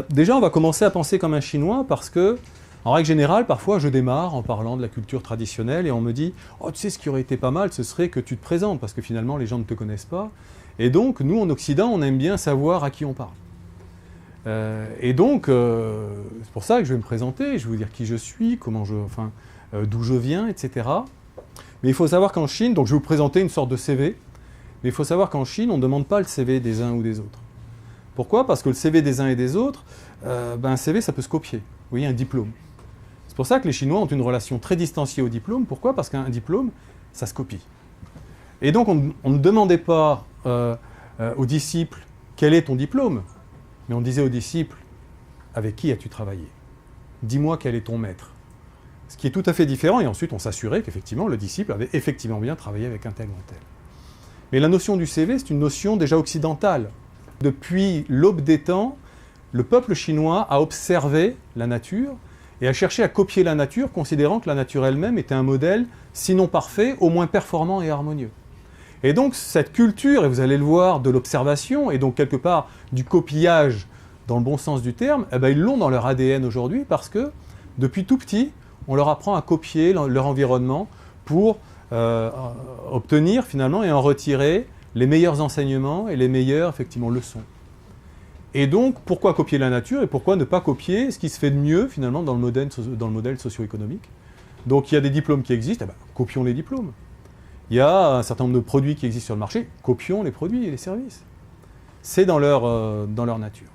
Déjà, on va commencer à penser comme un Chinois parce que, en règle générale, parfois, je démarre en parlant de la culture traditionnelle et on me dit « Oh, tu sais, ce qui aurait été pas mal, ce serait que tu te présentes parce que finalement, les gens ne te connaissent pas. » Et donc, nous, en Occident, on aime bien savoir à qui on parle. C'est pour ça que je vais me présenter, je vais vous dire qui je suis, d'où je viens, etc. Mais il faut savoir qu'en Chine, donc je vais vous présenter une sorte de CV, mais il faut savoir qu'en Chine, on ne demande pas le CV des uns ou des autres. Pourquoi ? Parce que le CV des uns et des autres, un CV, ça peut se copier. Vous voyez, un diplôme. C'est pour ça que les Chinois ont une relation très distanciée au diplôme. Pourquoi ? Parce qu'un diplôme, ça se copie. Et donc, on ne demandait pas aux disciples « Quel est ton diplôme ?» Mais on disait aux disciples « Avec qui as-tu travaillé ? Dis-moi quel est ton maître. » Ce qui est tout à fait différent. Et ensuite, on s'assurait qu'effectivement, le disciple avait effectivement bien travaillé avec un tel ou un tel. Mais la notion du CV, c'est une notion déjà occidentale. Depuis l'aube des temps, le peuple chinois a observé la nature et a cherché à copier la nature, considérant que la nature elle-même était un modèle, sinon parfait, au moins performant et harmonieux. Et donc cette culture, et vous allez le voir, de l'observation, et donc quelque part du copiage dans le bon sens du terme, ils l'ont dans leur ADN aujourd'hui parce que depuis tout petit, on leur apprend à copier leur environnement pour obtenir finalement et en retirer les meilleurs enseignements et les meilleures effectivement leçons. Et donc, pourquoi copier la nature et pourquoi ne pas copier ce qui se fait de mieux finalement dans le modèle socio-économique ? Donc il y a des diplômes qui existent, copions les diplômes. Il y a un certain nombre de produits qui existent sur le marché, copions les produits et les services. C'est dans leur nature.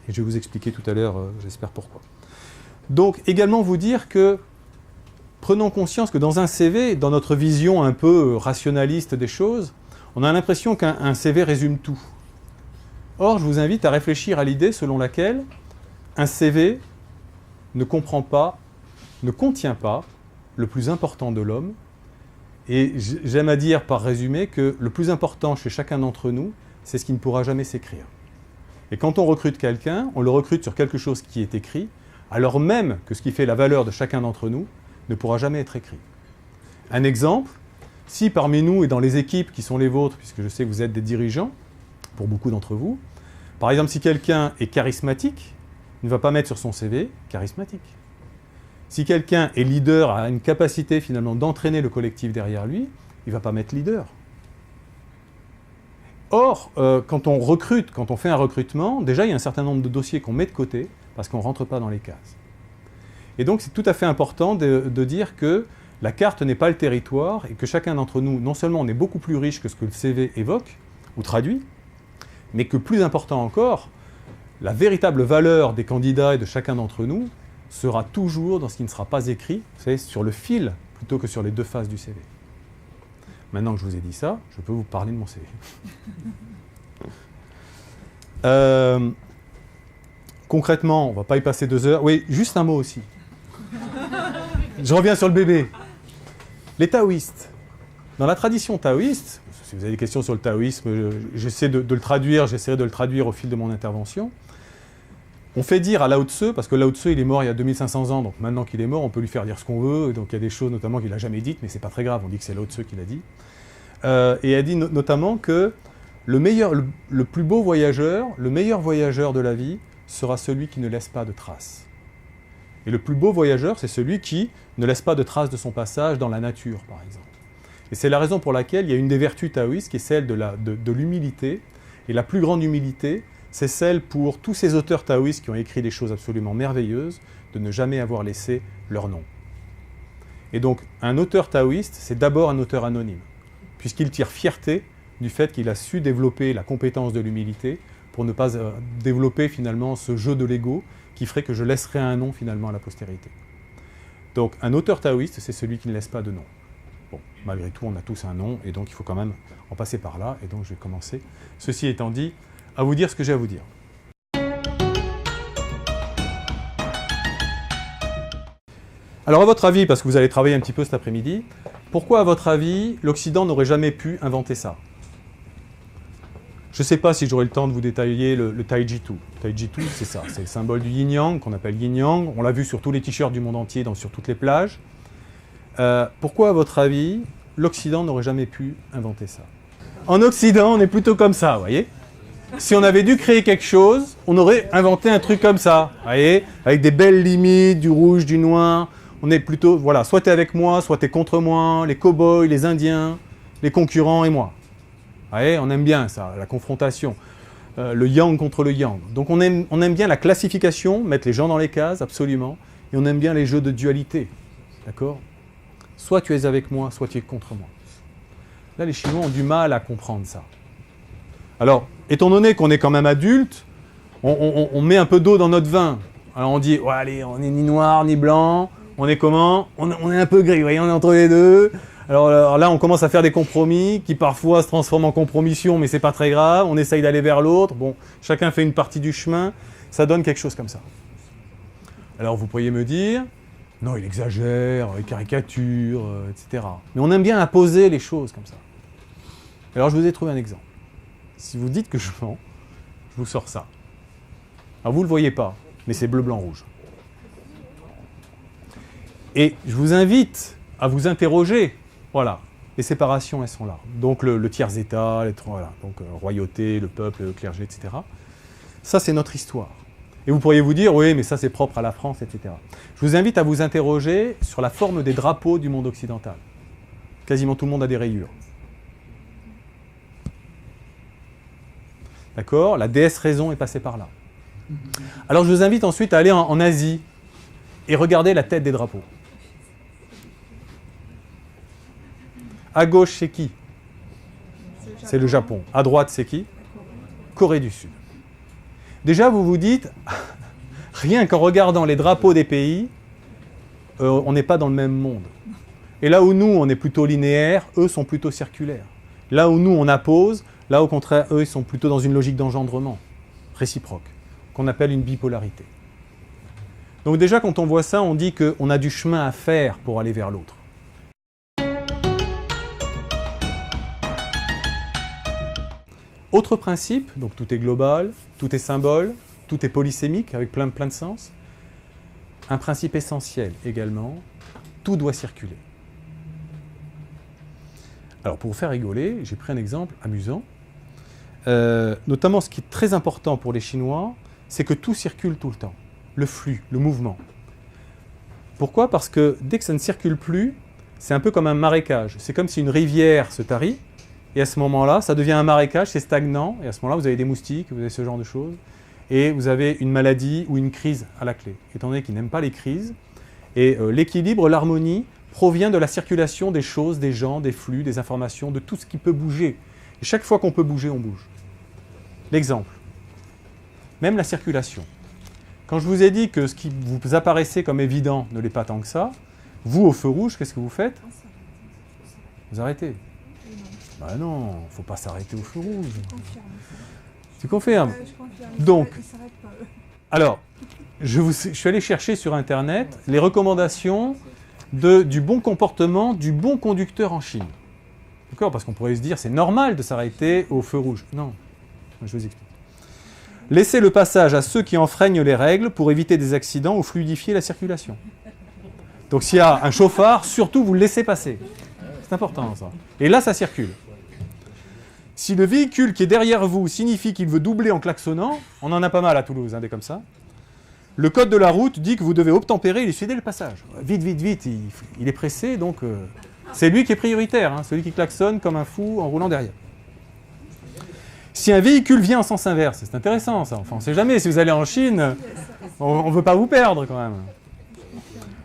Et je vais vous expliquer tout à l'heure, j'espère pourquoi. Donc également vous dire que prenons conscience que dans un CV, dans notre vision un peu rationaliste des choses, on a l'impression qu'un CV résume tout. Or, je vous invite à réfléchir à l'idée selon laquelle un CV ne contient pas le plus important de l'homme. Et j'aime à dire par résumé que le plus important chez chacun d'entre nous, c'est ce qui ne pourra jamais s'écrire. Et quand on recrute quelqu'un, on le recrute sur quelque chose qui est écrit, alors même que ce qui fait la valeur de chacun d'entre nous ne pourra jamais être écrit. Un exemple, si parmi nous et dans les équipes qui sont les vôtres, puisque je sais que vous êtes des dirigeants, pour beaucoup d'entre vous, par exemple, si quelqu'un est charismatique, il ne va pas mettre sur son CV « charismatique ». Si quelqu'un est leader, a une capacité finalement d'entraîner le collectif derrière lui, il ne va pas mettre « leader ». Or, quand on recrute, quand on fait un recrutement, déjà il y a un certain nombre de dossiers qu'on met de côté parce qu'on ne rentre pas dans les cases. Et donc c'est tout à fait important de dire que la carte n'est pas le territoire et que chacun d'entre nous, non seulement on est beaucoup plus riche que ce que le CV évoque ou traduit, mais que plus important encore, la véritable valeur des candidats et de chacun d'entre nous sera toujours dans ce qui ne sera pas écrit, vous savez, sur le fil plutôt que sur les deux faces du CV. Maintenant que je vous ai dit ça, je peux vous parler de mon CV. Concrètement, on ne va pas y passer 2 heures. Oui, juste un mot aussi. Je reviens sur le bébé. Les taoïstes. Dans la tradition taoïste, si vous avez des questions sur le taoïsme, j'essaierai de le traduire au fil de mon intervention. On fait dire à Lao Tse, parce que Lao Tse il est mort il y a 2500 ans, donc maintenant qu'il est mort, on peut lui faire dire ce qu'on veut, et donc il y a des choses notamment qu'il n'a jamais dites, mais c'est pas très grave, on dit que c'est Lao Tse qui l'a dit. Et elle dit notamment que le plus beau voyageur, le meilleur voyageur de la vie, sera celui qui ne laisse pas de traces. Et le plus beau voyageur, c'est celui qui ne laisse pas de traces de son passage dans la nature, par exemple. Et c'est la raison pour laquelle il y a une des vertus taoïstes qui est celle de l'humilité. Et la plus grande humilité, c'est celle pour tous ces auteurs taoïstes qui ont écrit des choses absolument merveilleuses, de ne jamais avoir laissé leur nom. Et donc, un auteur taoïste, c'est d'abord un auteur anonyme, puisqu'il tire fierté du fait qu'il a su développer la compétence de l'humilité pour ne pas développer finalement ce jeu de l'ego qui ferait que je laisserais un nom finalement à la postérité. Donc, un auteur taoïste, c'est celui qui ne laisse pas de nom. Bon, malgré tout, on a tous un nom, et donc il faut quand même en passer par là, et donc je vais commencer. Ceci étant dit, à vous dire ce que j'ai à vous dire. Alors à votre avis, parce que vous allez travailler un petit peu cet après-midi, pourquoi à votre avis l'Occident n'aurait jamais pu inventer ça ? Je ne sais pas si j'aurai le temps de vous détailler le Taijitu. Taijitu, c'est ça, c'est le symbole du yin-yang, qu'on appelle yin-yang. On l'a vu sur tous les t-shirts du monde entier, sur toutes les plages. Pourquoi, à votre avis, l'Occident n'aurait jamais pu inventer ça ? En Occident, on est plutôt comme ça, vous voyez ? si on avait dû créer quelque chose, on aurait inventé un truc comme ça, vous voyez, avec des belles limites, du rouge, du noir. On est plutôt, voilà, soit tu es avec moi, soit tu es contre moi, les cow-boys, les Indiens, les concurrents et moi. Vous voyez, on aime bien ça, la confrontation. Le yang contre le yang. Donc on aime bien la classification, mettre les gens dans les cases, absolument. Et on aime bien les jeux de dualité. D'accord ? Soit tu es avec moi, soit tu es contre moi. Là, les Chinois ont du mal à comprendre ça. Alors, étant donné qu'on est quand même adulte, on met un peu d'eau dans notre vin. Alors on dit, ouais, allez, on n'est ni noir ni blanc, on est comment ? On est un peu gris, vous voyez, on est entre les deux. Alors là, on commence à faire des compromis qui parfois se transforment en compromission, mais c'est pas très grave. On essaye d'aller vers l'autre. Bon, chacun fait une partie du chemin. Ça donne quelque chose comme ça. Alors vous pourriez me dire, non, il exagère, il caricature, etc. Mais on aime bien imposer les choses comme ça. Alors je vous ai trouvé un exemple. Si vous dites que je mens, je vous sors ça. Alors vous ne le voyez pas, mais c'est bleu, blanc, rouge. Et je vous invite à vous interroger. Voilà, les séparations, elles sont là. Donc le tiers-état, voilà. Donc royauté, le peuple, le clergé, etc. Ça, c'est notre histoire. Et vous pourriez vous dire, oui, mais ça, c'est propre à la France, etc. Je vous invite à vous interroger sur la forme des drapeaux du monde occidental. Quasiment tout le monde a des rayures. D'accord ? La déesse raison est passée par là. Alors, je vous invite ensuite à aller en Asie et regarder la tête des drapeaux. À gauche, c'est qui ? C'est le Japon. À droite, c'est qui ? Corée du Sud. Déjà, vous vous dites, rien qu'en regardant les drapeaux des pays, on n'est pas dans le même monde. Et là où nous, on est plutôt linéaire, eux sont plutôt circulaires. Là où nous, on appose, là au contraire, eux, ils sont plutôt dans une logique d'engendrement réciproque, qu'on appelle une bipolarité. Donc déjà, quand on voit ça, on dit qu'on a du chemin à faire pour aller vers l'autre. Autre principe, donc tout est global, tout est symbole, tout est polysémique avec plein de sens. Un principe essentiel également, tout doit circuler. Alors pour vous faire rigoler, j'ai pris un exemple amusant. Notamment ce qui est très important pour les Chinois, c'est que tout circule tout le temps. Le flux, le mouvement. Pourquoi ? Parce que dès que ça ne circule plus, c'est un peu comme un marécage. C'est comme si une rivière se tarit. Et à ce moment-là, ça devient un marécage, c'est stagnant. Et à ce moment-là, vous avez des moustiques, vous avez ce genre de choses. Et vous avez une maladie ou une crise à la clé. Étant donné qu'ils n'aiment pas les crises. Et l'équilibre, l'harmonie, provient de la circulation des choses, des gens, des flux, des informations, de tout ce qui peut bouger. Et chaque fois qu'on peut bouger, on bouge. L'exemple. Même la circulation. Quand je vous ai dit que ce qui vous apparaissait comme évident ne l'est pas tant que ça, vous, au feu rouge, qu'est-ce que vous faites ? Vous arrêtez. Ben non, il ne faut pas s'arrêter au feu rouge. Tu confirmes ? Je confirme. Donc, Ils s'arrêtent pas, eux. Alors, je suis allé chercher sur Internet les recommandations du bon comportement du bon conducteur en Chine. D'accord ? Parce qu'on pourrait se dire, c'est normal de s'arrêter au feu rouge. Non, je vous explique. Laissez le passage à ceux qui enfreignent les règles pour éviter des accidents ou fluidifier la circulation. Donc s'il y a un chauffard, surtout vous le laissez passer. C'est important ça. Et là, ça circule. Si le véhicule qui est derrière vous signifie qu'il veut doubler en klaxonnant, on en a pas mal à Toulouse, des comme ça, le code de la route dit que vous devez obtempérer et lui céder le passage. Vite, vite, vite, il est pressé, donc c'est lui qui est prioritaire, celui qui klaxonne comme un fou en roulant derrière. Si un véhicule vient en sens inverse, c'est intéressant ça, enfin on ne sait jamais, si vous allez en Chine, on ne veut pas vous perdre quand même.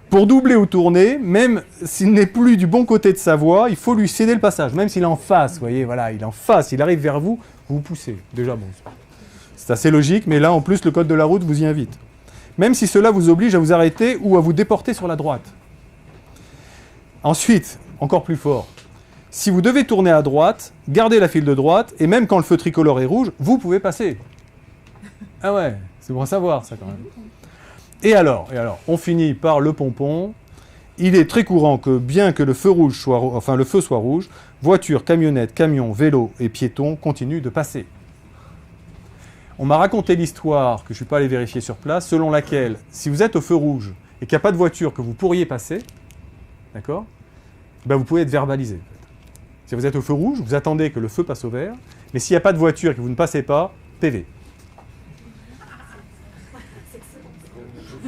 Pour doubler ou tourner, même s'il n'est plus du bon côté de sa voie, il faut lui céder le passage, même s'il est en face, vous voyez, voilà, il est en face, il arrive vers vous, vous poussez. Déjà, bon, c'est assez logique, mais là, en plus, le code de la route vous y invite. Même si cela vous oblige à vous arrêter ou à vous déporter sur la droite. Ensuite, encore plus fort, si vous devez tourner à droite, gardez la file de droite, et même quand le feu tricolore est rouge, vous pouvez passer. Ah ouais, c'est bon à savoir, ça, quand même. Et alors, on finit par le pompon. Il est très courant que, bien que le feu soit rouge, voitures, camionnettes, camions, vélos et piétons continuent de passer. On m'a raconté l'histoire, que je ne suis pas allé vérifier sur place, selon laquelle, si vous êtes au feu rouge et qu'il n'y a pas de voiture que vous pourriez passer, d'accord, ben vous pouvez être verbalisé. Si vous êtes au feu rouge, vous attendez que le feu passe au vert, mais s'il n'y a pas de voiture et que vous ne passez pas, PV.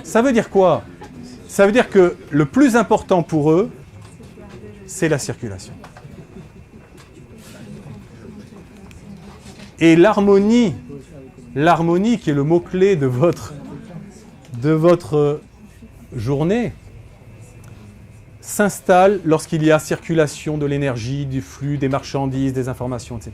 Ça veut dire quoi? Ça veut dire que le plus important pour eux, c'est la circulation. Et l'harmonie qui est le mot-clé de votre journée, s'installe lorsqu'il y a circulation de l'énergie, du flux, des marchandises, des informations, etc.